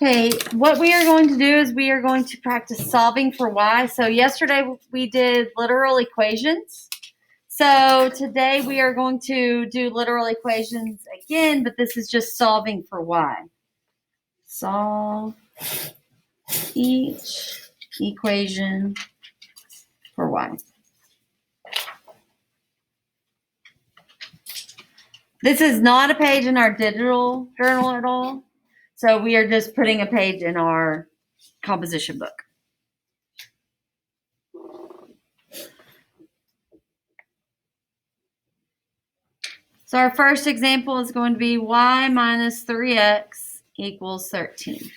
Okay, what we are going to do is we are going to practice solving for y. So yesterday we did literal equations. So today we are going to do literal equations again, but this is just solving for y. Solve each equation for y. This is not a page in our digital journal at all. So we are just putting a page in our composition book. So our first example is going to be y minus 3x equals 13.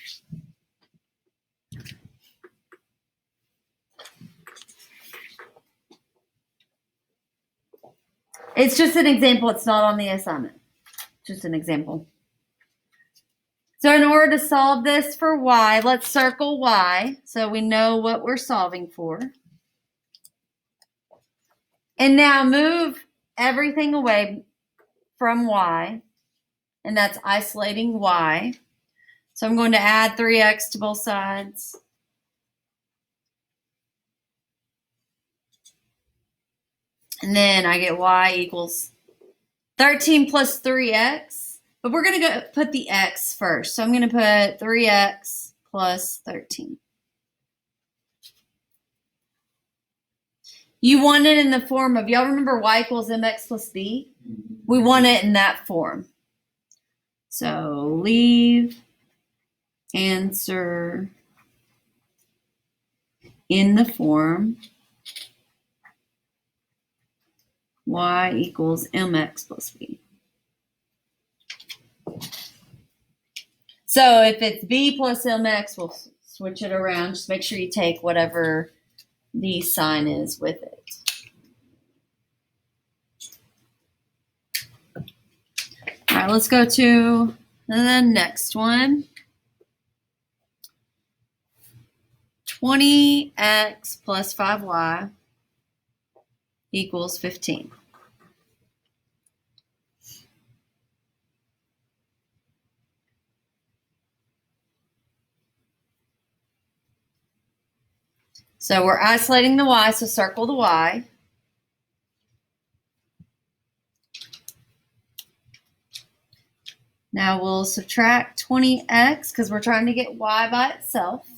It's just an example. It's not on the assignment. Just an example. So in order to solve this for y, let's circle y so we know what we're solving for. And now move everything away from y, and that's isolating y. So I'm going to add 3x to both sides. And then I get y equals 13 plus 3x. But we're going to go put the x first. So I'm going to put 3x plus 13. You want it in the form of, y'all remember y equals mx plus b? We want it in that form. So leave answer in the form y equals mx plus b. So if it's b plus mx, we'll switch it around. Just make sure you take whatever the sign is with it. All right, let's go to the next one. 20x plus 5y equals 15. So we're isolating the y, so circle the y. Now we'll subtract 20x because we're trying to get y by itself.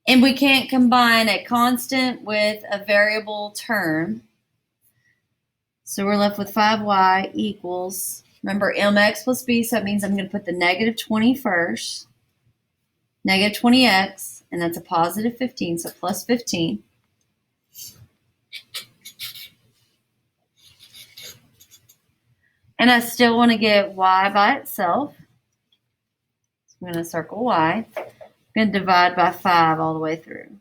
And we can't combine a constant with a variable term. So we're left with 5y equals, remember mx plus b, so that means I'm going to put the negative 20 first. Negative 20x, and that's a positive 15, so plus 15. And I still want to get y by itself. So I'm going to circle y. I'm going to divide by 5 all the way through.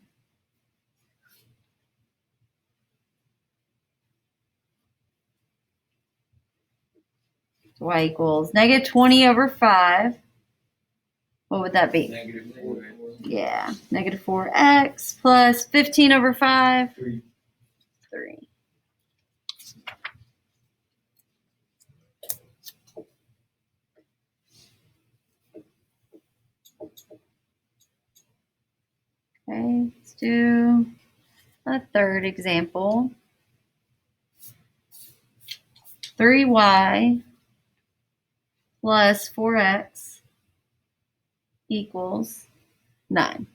So y equals negative 20 over 5. What would that be? Negative 4x. Yeah, negative 4x plus 15 over 5. 3. 3. Okay, let's do a third example. 3y plus 4x equals 9.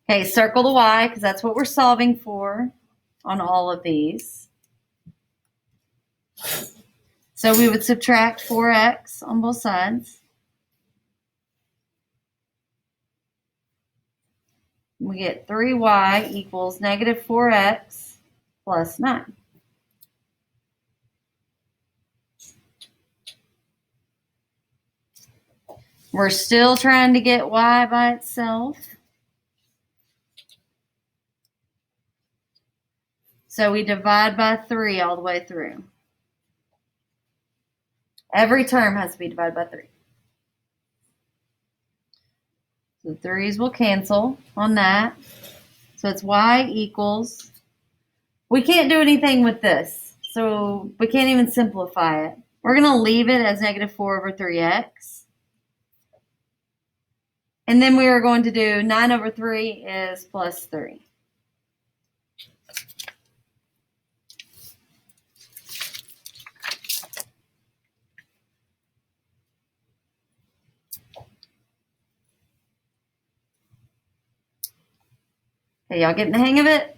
Okay, circle the y because that's what we're solving for on all of these. So we would subtract 4x on both sides. We get 3y equals negative 4x plus 9. We're still trying to get y by itself. So we divide by 3 all the way through. Every term has to be divided by 3. The 3's will cancel on that. So it's y equals, we can't do anything with this. So we can't even simplify it. We're going to leave it as negative 4 over 3x. And then we are going to do 9 over 3 is plus 3. Okay, y'all getting the hang of it?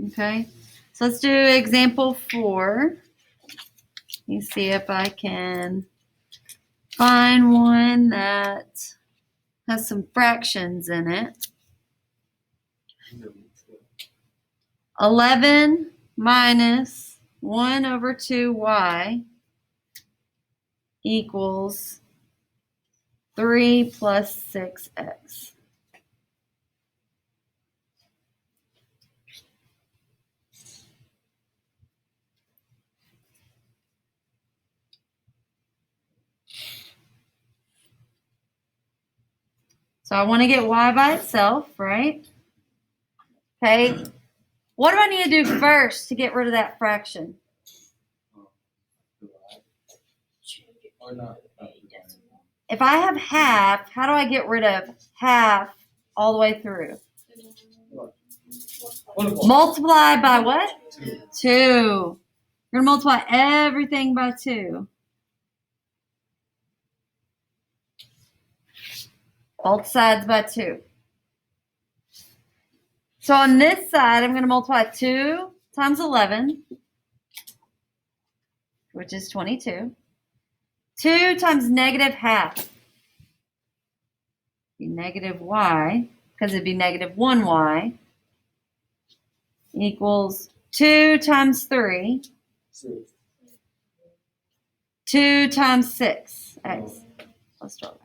Okay, so let's do example 4. Let me see if I can find one that has some fractions in it. 11 minus 1 over 2y equals 3 plus 6x. So I want to get y by itself, right? Okay. What do I need to do first to get rid of that fraction? If I have half, how do I get rid of half all the way through? Multiply by what? 2. You're going to multiply everything by 2. Both sides by 2. So on this side, I'm going to multiply 2 times 11, which is 22. 2 times negative half. Be negative y, because it'd be negative 1y, equals 2 times 3. 2 times 6, x plus 12x.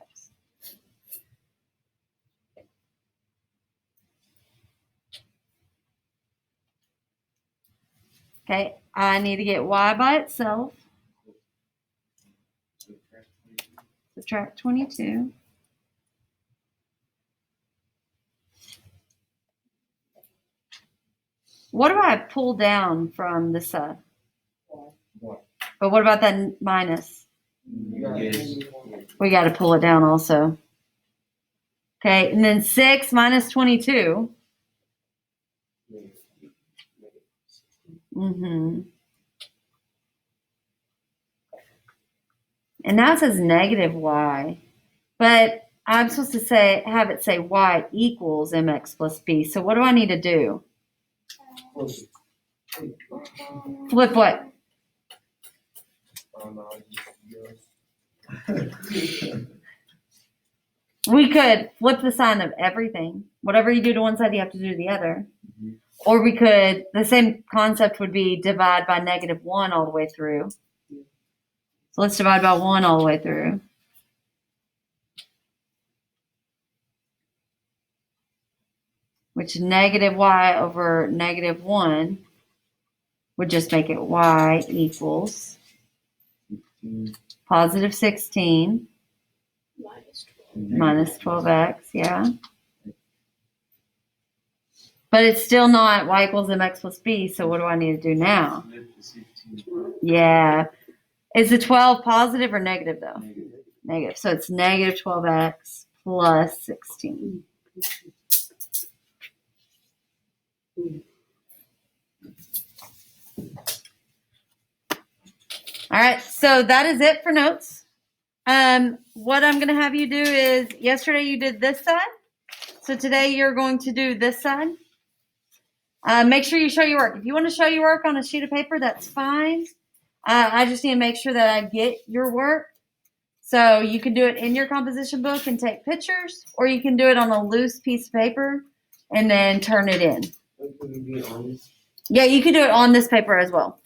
Okay, I need to get y by itself. Subtract 22. What do I pull down from this side? But what about that minus? We got to pull it down also. Okay, and then 6 minus 22. And now it says negative y. But I'm supposed to have it say y equals mx plus b. So what do I need to do? Flip what? We could flip the sign of everything. Whatever you do to one side, you have to do to the other. Or we could, the same concept would be divide by negative 1 all the way through. So let's divide by 1 all the way through. Which negative y over negative 1 would just make it y equals positive 16 minus 12x, yeah. But it's still not y equals mx plus b, so what do I need to do now? Yeah. Is the 12 positive or negative, though? Negative. So it's negative 12x plus 16. All right, so that is it for notes. What I'm going to have you do is, yesterday you did this side, so today you're going to do this side. Make sure you show your work. If you want to show your work on a sheet of paper, that's fine. I just need to make sure that I get your work. So you can do it in your composition book and take pictures, or you can do it on a loose piece of paper and then turn it in. Yeah, you can do it on this paper as well.